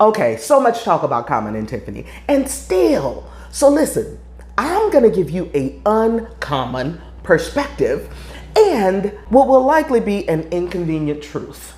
Okay, so much talk about Common and Tiffany. And still, so listen, I'm gonna give you a uncommon perspective and what will likely be an inconvenient truth.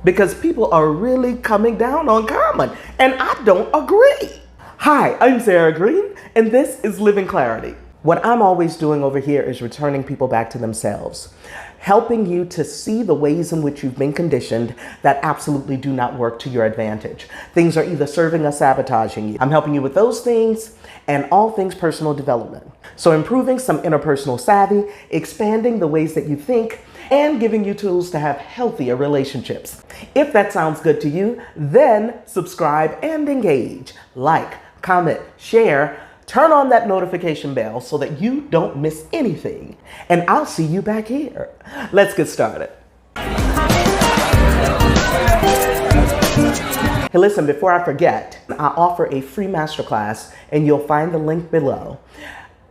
Because people are really coming down on Common, and I don't agree. Hi, I'm Zara Green, and this is Living Clarity. What I'm always doing over here is returning people back to themselves, helping you to see the ways in which you've been conditioned that absolutely do not work to your advantage. Things are either serving or sabotaging you. I'm helping you with those things and all things personal development. So improving some interpersonal savvy, expanding the ways that you think, and giving you tools to have healthier relationships. If that sounds good to you, then subscribe and engage. Like, comment, share, turn on that notification bell so that you don't miss anything. And I'll see you back here. Let's get started. Hey, listen, before I forget, I offer a free masterclass and you'll find the link below.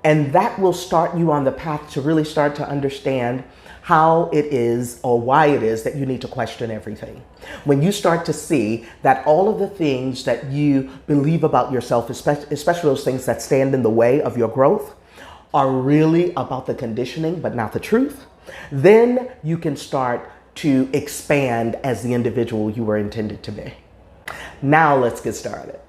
And that will start you on the path to really start to understand how it is or why it is that you need to question everything. When you start to see that all of the things that you believe about yourself, especially those things that stand in the way of your growth, are really about the conditioning but not the truth, then you can start to expand as the individual you were intended to be. Now let's get started.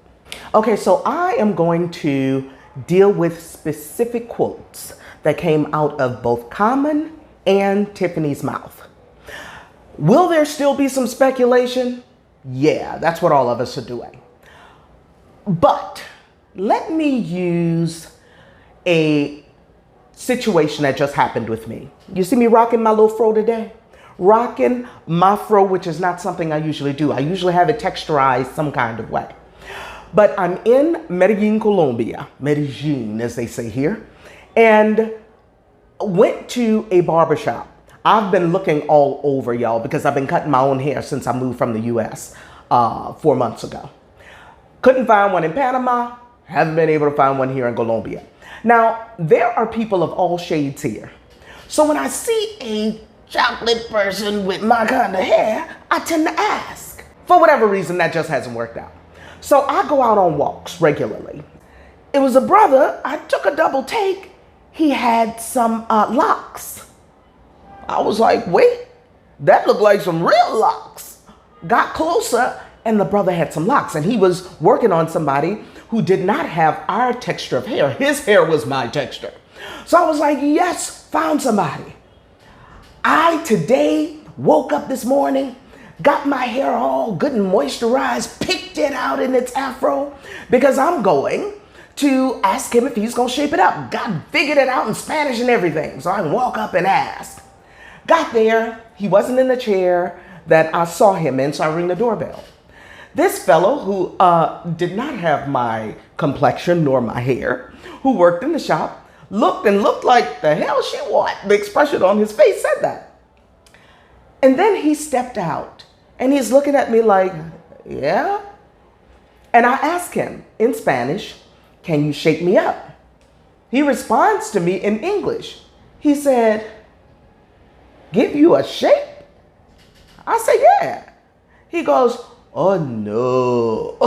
Okay, so I am going to deal with specific quotes that came out of both Common and Tiffany's mouth. Will there still be some speculation? Yeah, that's what all of us are doing. But let me use a situation that just happened with me. You see me rocking my little fro today? Rocking my fro, which is not something I usually do. I usually have it texturized some kind of way. But I'm in Medellin, Colombia, Medellin, as they say here, and went to a barbershop. I've been looking all over, y'all, because I've been cutting my own hair since I moved from the US 4 months ago. Couldn't find one in Panama, haven't been able to find one here in Colombia. Now, there are people of all shades here. So when I see a chocolate person with my kind of hair, I tend to ask. For whatever reason, that just hasn't worked out. So I go out on walks regularly. It was a brother, I took a double take. He had some locks. I was like, wait, that looked like some real locks. Got closer and the brother had some locks and he was working on somebody who did not have our texture of hair. His hair was my texture. So I was like, yes, found somebody. I today woke up this morning, got my hair all good and moisturized, picked it out in its afro because I'm going to ask him if he's gonna shape it up. Figured it out in Spanish and everything, so I can walk up and ask. Got there, he wasn't in the chair that I saw him in, so I ring the doorbell. This fellow who did not have my complexion nor my hair, who worked in the shop, looked like the hell she what? The expression on his face said that. And then he stepped out and he's looking at me like, yeah? And I asked him in Spanish, can you shape me up? He responds to me in English. He said, give you a shape? I said, yeah. He goes, oh no.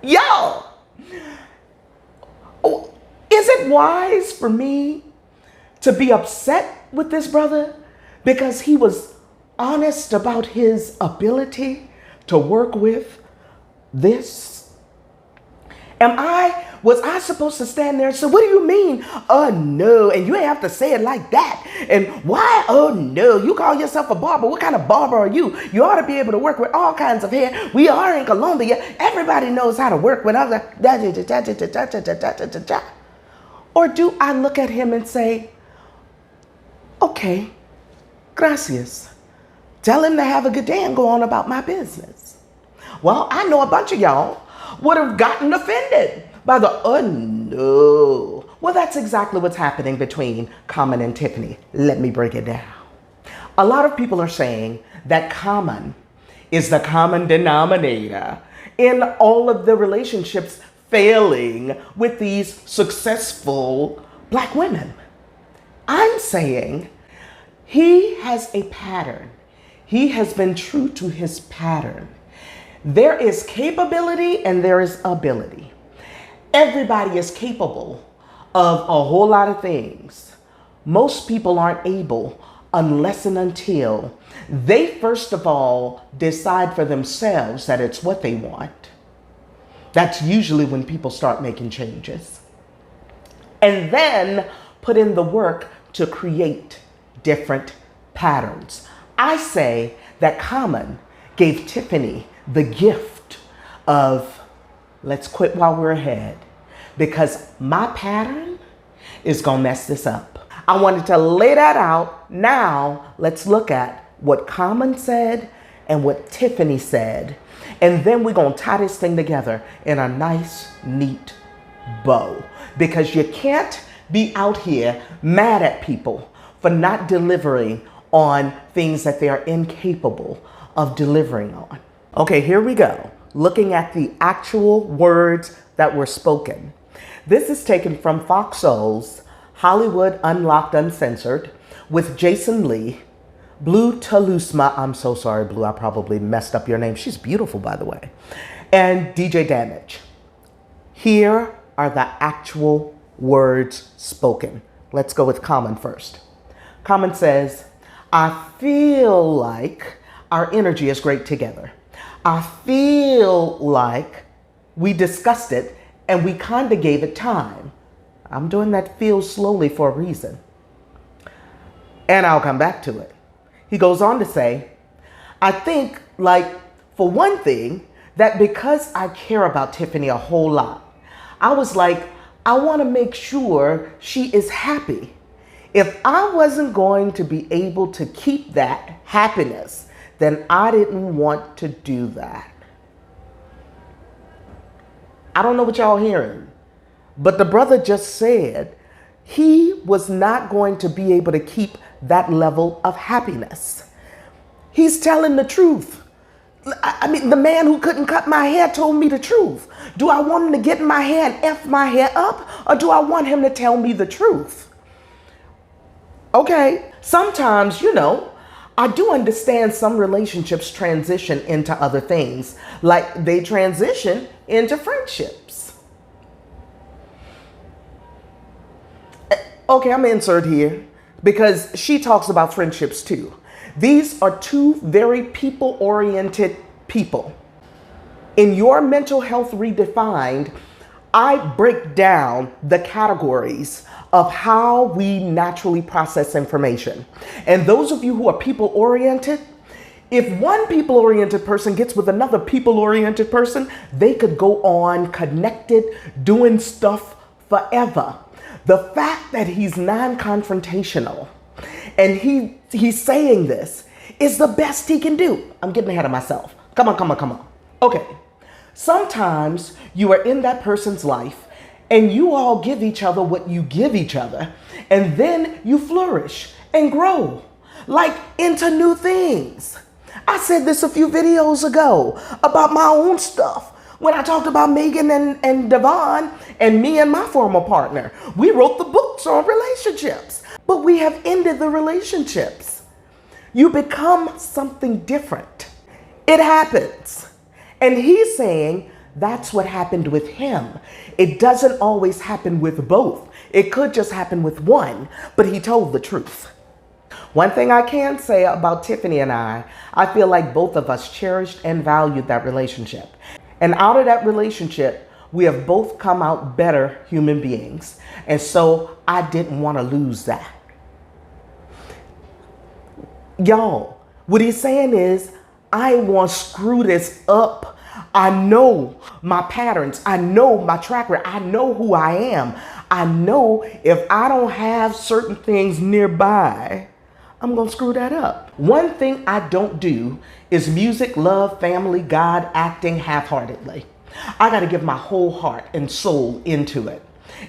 Yo, is it wise for me to be upset with this brother because he was honest about his ability to work with this? Was I supposed to stand there and say, what do you mean? Oh no, and you ain't have to say it like that. And why? Oh no, you call yourself a barber. What kind of barber are you? You ought to be able to work with all kinds of hair. We are in Colombia. Everybody knows how to work with other. Or do I look at him and say, okay, gracias. Tell him to have a good day and go on about my business. Well, I know a bunch of y'all would have gotten offended by the, oh no. Well, that's exactly what's happening between Common and Tiffany. Let me break it down. A lot of people are saying that Common is the common denominator in all of the relationships failing with these successful Black women. I'm saying he has a pattern. He has been true to his pattern. There is capability and there is ability. Everybody is capable of a whole lot of things. Most people aren't able unless and until they first of all decide for themselves that it's what they want. That's usually when people start making changes. And then put in the work to create different patterns. I say that Common gave Tiffany the gift of let's quit while we're ahead, because my pattern is gonna mess this up. I wanted to lay that out. Now let's look at what Common said and what Tiffany said. And then we're gonna tie this thing together in a nice, neat bow. Because you can't be out here mad at people for not delivering on things that they are incapable of delivering on. Okay, here we go. Looking at the actual words that were spoken. This is taken from Fox Soul's Hollywood Unlocked Uncensored with Jason Lee, Blue Talusma, I'm so sorry, Blue, I probably messed up your name. She's beautiful, by the way. And DJ Damage. Here are the actual words spoken. Let's go with Common first. Common says, I feel like our energy is great together. I feel like we discussed it and we kind of gave it time. I'm doing that feel slowly for a reason. And I'll come back to it. He goes on to say, I think, like, for one thing, that because I care about Tiffany a whole lot, I was like, I want to make sure she is happy. If I wasn't going to be able to keep that happiness, then I didn't want to do that. I don't know what y'all hearing, but the brother just said he was not going to be able to keep that level of happiness. He's telling the truth. I mean, the man who couldn't cut my hair told me the truth. Do I want him to get in my hair and F my hair up, or do I want him to tell me the truth? Okay, sometimes, I do understand some relationships transition into other things, like they transition into friendships. Okay, I'm insert here because she talks about friendships too. These are two very people-oriented people. In your mental health redefined, I break down the categories of how we naturally process information. And those of you who are people-oriented, if one people-oriented person gets with another people-oriented person, they could go on connected, doing stuff forever. The fact that he's non-confrontational and he's saying this is the best he can do. I'm getting ahead of myself. Come on. Okay. Sometimes you are in that person's life and you all give each other what you give each other, and then you flourish and grow, like into new things. I said this a few videos ago about my own stuff. When I talked about Megan and Devon and me and my former partner, we wrote the books on relationships, but we have ended the relationships. You become something different. It happens. And he's saying that's what happened with him. It doesn't always happen with both. It could just happen with one, but he told the truth. One thing I can say about Tiffany and I feel like both of us cherished and valued that relationship. And out of that relationship, we have both come out better human beings. And so I didn't want to lose that. Y'all, what he's saying is, I want to screw this up. I know my patterns. I know my track record. I know who I am. I know if I don't have certain things nearby, I'm going to screw that up. One thing I don't do is music, love, family, God, acting half-heartedly. I got to give my whole heart and soul into it.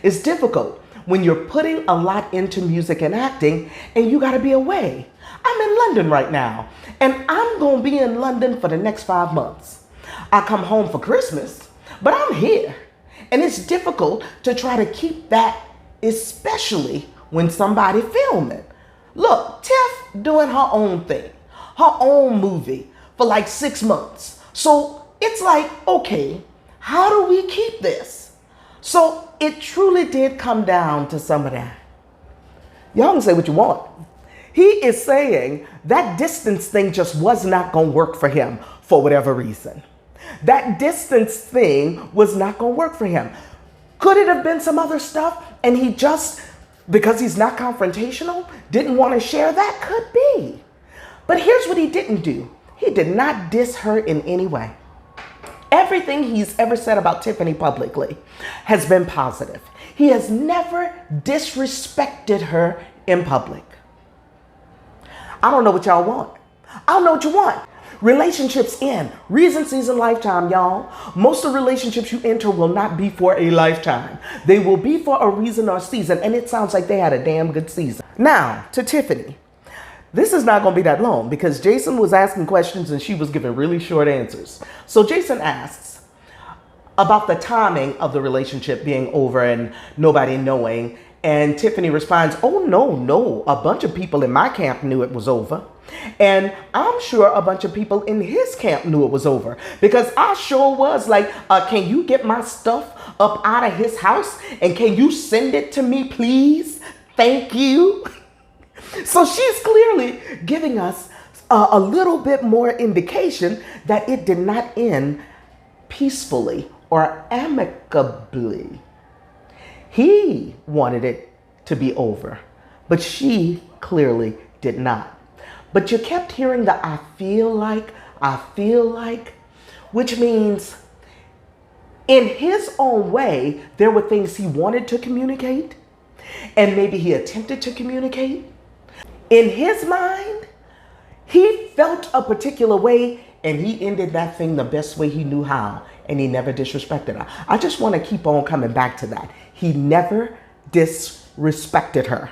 It's difficult when you're putting a lot into music and acting and you got to be away. I'm in London right now, and I'm going to be in London for the next 5 months. I come home for Christmas, but I'm here. And it's difficult to try to keep that, especially when somebody filming. Look, Tiff doing her own thing, her own movie for like 6 months. So it's like, okay, how do we keep this? So it truly did come down to some of that. Y'all can say what you want. He is saying that distance thing just was not going to work for him for whatever reason. That distance thing was not going to work for him. Could it have been some other stuff and he just, because he's not confrontational, didn't want to share? That could be. But here's what he didn't do. He did not diss her in any way. Everything he's ever said about Tiffany publicly has been positive. He has never disrespected her in public. I don't know what y'all want. I don't know what you want. Relationships end. Reason, season, lifetime, y'all. Most of the relationships you enter will not be for a lifetime. They will be for a reason or season, and it sounds like they had a damn good season. Now, to Tiffany. This is not going to be that long because Jason was asking questions and she was giving really short answers. So Jason asks about the timing of the relationship being over and nobody knowing. And Tiffany responds, oh, no. A bunch of people in my camp knew it was over. And I'm sure a bunch of people in his camp knew it was over. Because I sure was like, can you get my stuff up out of his house? And can you send it to me, please? Thank you. So she's clearly giving us a little bit more indication that it did not end peacefully or amicably. He wanted it to be over, but she clearly did not. But you kept hearing the I feel like, which means in his own way, there were things he wanted to communicate, and maybe he attempted to communicate. In his mind, he felt a particular way and he ended that thing the best way he knew how, and he never disrespected her. I just want to keep on coming back to that. He never disrespected her.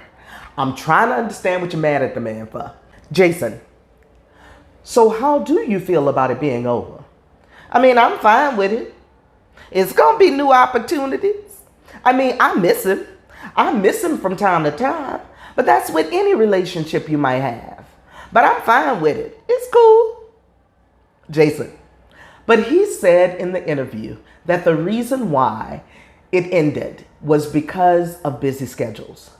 I'm trying to understand what you're mad at the man for. Jason, so how do you feel about it being over? I mean, I'm fine with it. It's going to be new opportunities. I mean, I miss him. I miss him from time to time. But that's with any relationship you might have. But I'm fine with it. It's cool. Jason. But he said in the interview that the reason why it ended was because of busy schedules.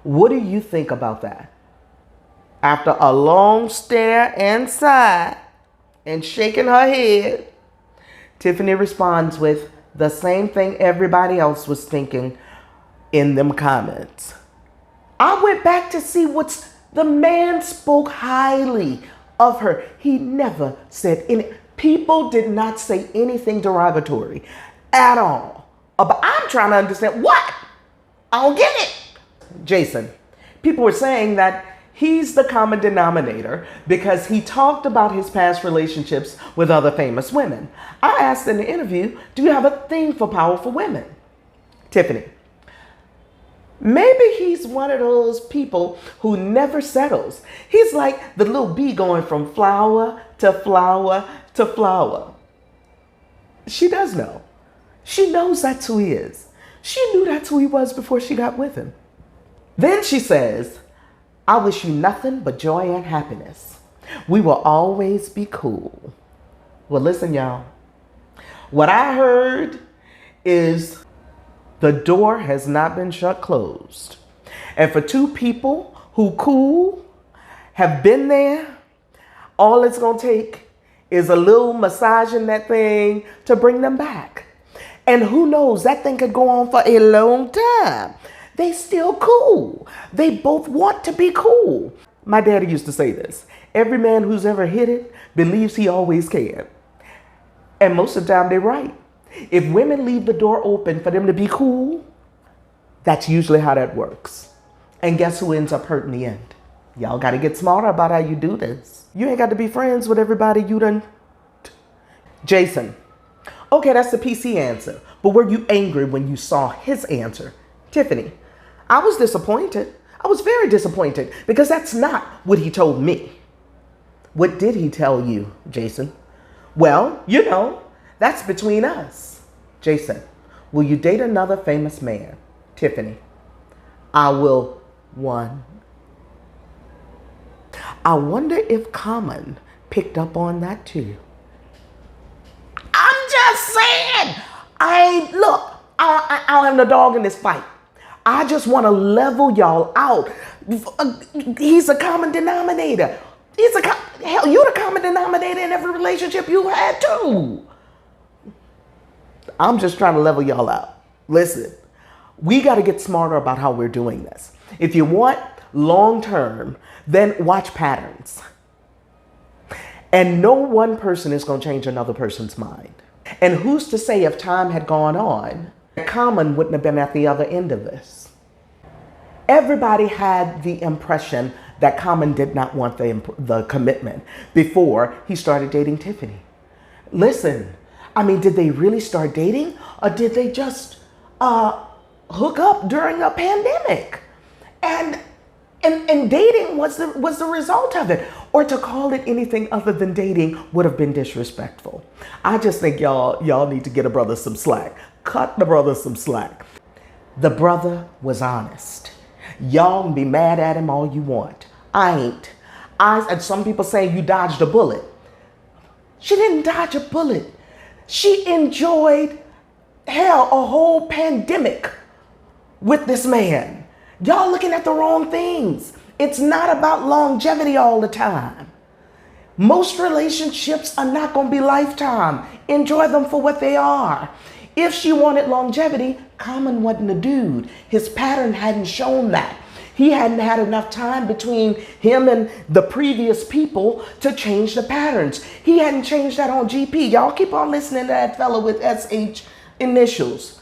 What do you think about that? After a long stare and sigh and shaking her head, Tiffany responds with the same thing everybody else was thinking in them comments. I went back to see what's the man spoke highly of her. He never said any. People did not say anything derogatory at all. But I'm trying to understand what? I don't get it. Jason, people were saying that he's the common denominator because he talked about his past relationships with other famous women. I asked in the interview, do you have a thing for powerful women? Tiffany. Maybe he's one of those people who never settles. He's like the little bee going from flower to flower to flower. She does know. She knows that's who he is. She knew that's who he was before she got with him. Then she says, I wish you nothing but joy and happiness. We will always be cool. Well, listen, y'all. What I heard is the door has not been shut closed. And for two people who cool, have been there, all it's going to take is a little massage in that thing to bring them back. And who knows, that thing could go on for a long time. They still cool. They both want to be cool. My daddy used to say this. Every man who's ever hit it believes he always can. And most of the time they're right. If women leave the door open for them to be cool, that's usually how that works. And guess who ends up hurt in the end? Y'all got to get smarter about how you do this. You ain't got to be friends with everybody you done. Jason. Okay, that's the PC answer. But were you angry when you saw his answer? Tiffany. I was disappointed. I was very disappointed because that's not what he told me. What did he tell you, Jason? Well, you know, that's between us. Jason, will you date another famous man? Tiffany, I will one. I wonder if Common picked up on that too. just saying. I don't have no dog in this fight. I just want to level y'all out. He's a common denominator. Hell, you're the common denominator in every relationship you had too. I'm just trying to level y'all out. Listen, we got to get smarter about how we're doing this. If you want long term, then watch patterns. And no one person is going to change another person's mind. And who's to say if time had gone on, Common wouldn't have been at the other end of this? Everybody had the impression that Common did not want the commitment before he started dating Tiffany. Listen, I mean, did they really start dating, or did they just hook up during a pandemic? And dating was the result of it. Or to call it anything other than dating would have been disrespectful. I just think y'all need to get a brother some slack. Cut the brother some slack. The brother was honest. Y'all can be mad at him all you want. I ain't. And some people say you dodged a bullet. She didn't dodge a bullet. She enjoyed, hell, a whole pandemic with this man. Y'all looking at the wrong things. It's not about longevity all the time. Most relationships are not going to be lifetime. Enjoy them for what they are. If she wanted longevity, Common wasn't the dude. His pattern hadn't shown that. He hadn't had enough time between him and the previous people to change the patterns. He hadn't changed that on GP. Y'all keep on listening to that fella with SH initials.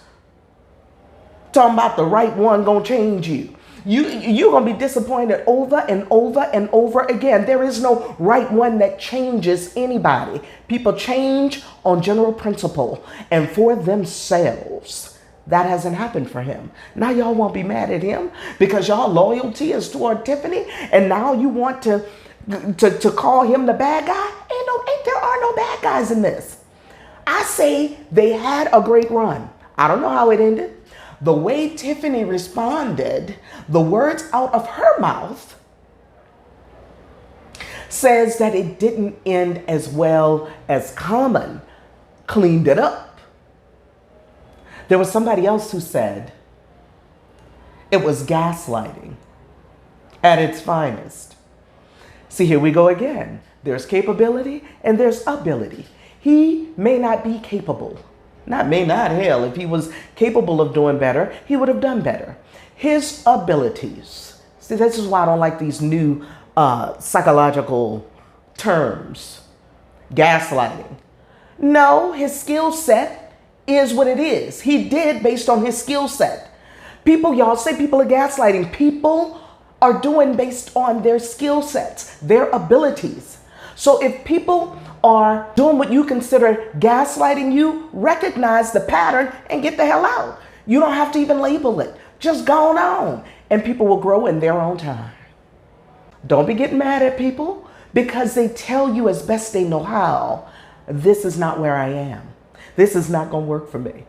Talking about the right one gonna change you. You're going to be disappointed over and over and over again. There is no right one that changes anybody. People change on general principle and for themselves. That hasn't happened for him. Now y'all won't be mad at him because y'all loyalty is toward Tiffany, and now you want to call him the bad guy? There are no bad guys in this. I say they had a great run. I don't know how it ended. The way Tiffany responded, the words out of her mouth says that it didn't end as well as Common cleaned it up. There was somebody else who said it was gaslighting at its finest. See, here we go again. There's capability and there's ability. He may not be capable. Hell, if he was capable of doing better, he would have done better. His abilities. See, this is why I don't like these new psychological terms. Gaslighting. No, his skill set is what it is. He did based on his skill set. Y'all say people are gaslighting. People are doing based on their skill sets, their abilities. So if people are doing what you consider gaslighting you, recognize the pattern and get the hell out. You don't have to even label it. Just go on and people will grow in their own time. Don't be getting mad at people because they tell you as best they know how, this is not where I am. This is not going to work for me.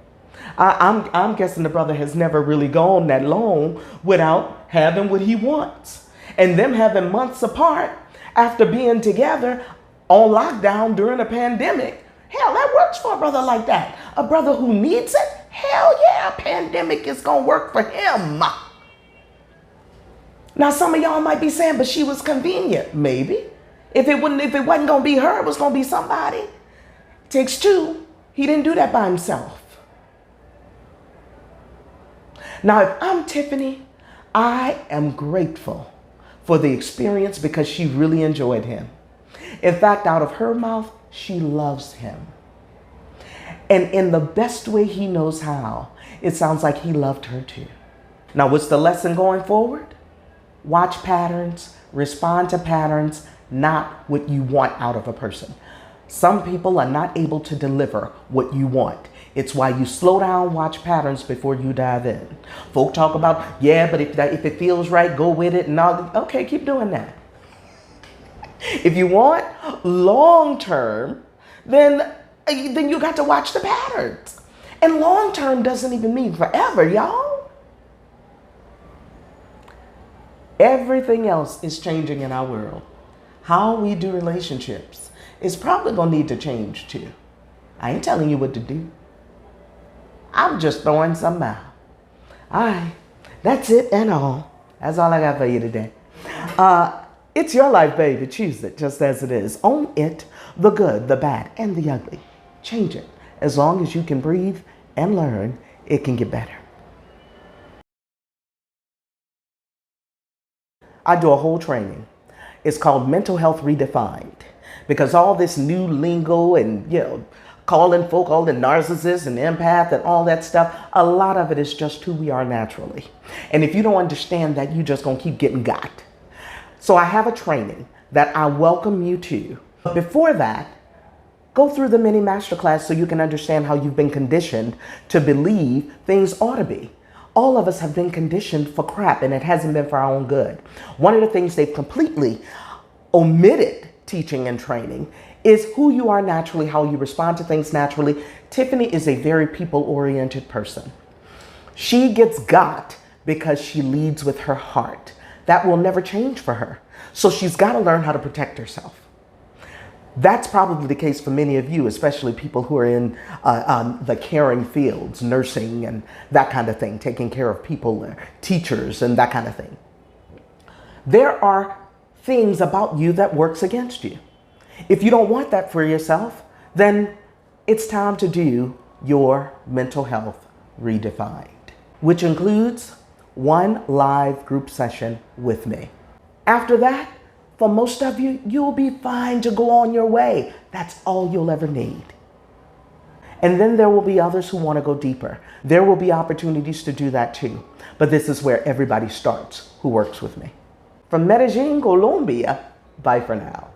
I'm guessing the brother has never really gone that long without having what he wants. And them having months apart after being together on lockdown during a pandemic. Hell, that works for a brother like that. A brother who needs it, hell yeah, a pandemic is going to work for him. Now, some of y'all might be saying, but she was convenient. Maybe. If it wasn't going to be her, it was going to be somebody. Takes two. He didn't do that by himself. Now, if I'm Tiffany, I am grateful for the experience because she really enjoyed him. In fact, out of her mouth, she loves him. And in the best way he knows how, it sounds like he loved her too. Now, what's the lesson going forward? Watch patterns, respond to patterns, not what you want out of a person. Some people are not able to deliver what you want. It's why you slow down, watch patterns before you dive in. Folk talk about, yeah, but if it feels right, go with it. And all. Okay, keep doing that. If you want long term, then you got to watch the patterns. And long term doesn't even mean forever, y'all. Everything else is changing in our world. How we do relationships is probably going to need to change too. I ain't telling you what to do. I'm just throwing something out. All right, that's it and all. That's all I got for you today. It's your life, baby. Choose it just as it is. Own it, the good, the bad, and the ugly. Change it. As long as you can breathe and learn, it can get better. I do a whole training. It's called Mental Health Redefined. Because all this new lingo and, calling folk all the narcissists and empath and all that stuff, a lot of it is just who we are naturally. And if you don't understand that, you're just going to keep getting got. So I have a training that I welcome you to. But before that, go through the mini masterclass so you can understand how you've been conditioned to believe things ought to be. All of us have been conditioned for crap, and it hasn't been for our own good. One of the things they've completely omitted teaching and training is who you are naturally, how you respond to things naturally. Tiffany is a very people-oriented person. She gets got because she leads with her heart. That will never change for her. So she's got to learn how to protect herself. That's probably the case for many of you, especially people who are in the caring fields, nursing and that kind of thing, taking care of people, teachers and that kind of thing. There are things about you that works against you. If you don't want that for yourself, then it's time to do your mental health redefined, which includes one live group session with me. After that, for most of you, you'll be fine to go on your way. That's all you'll ever need. And then there will be others who want to go deeper. There will be opportunities to do that too. But this is where everybody starts who works with me. From Medellin, Colombia, bye for now.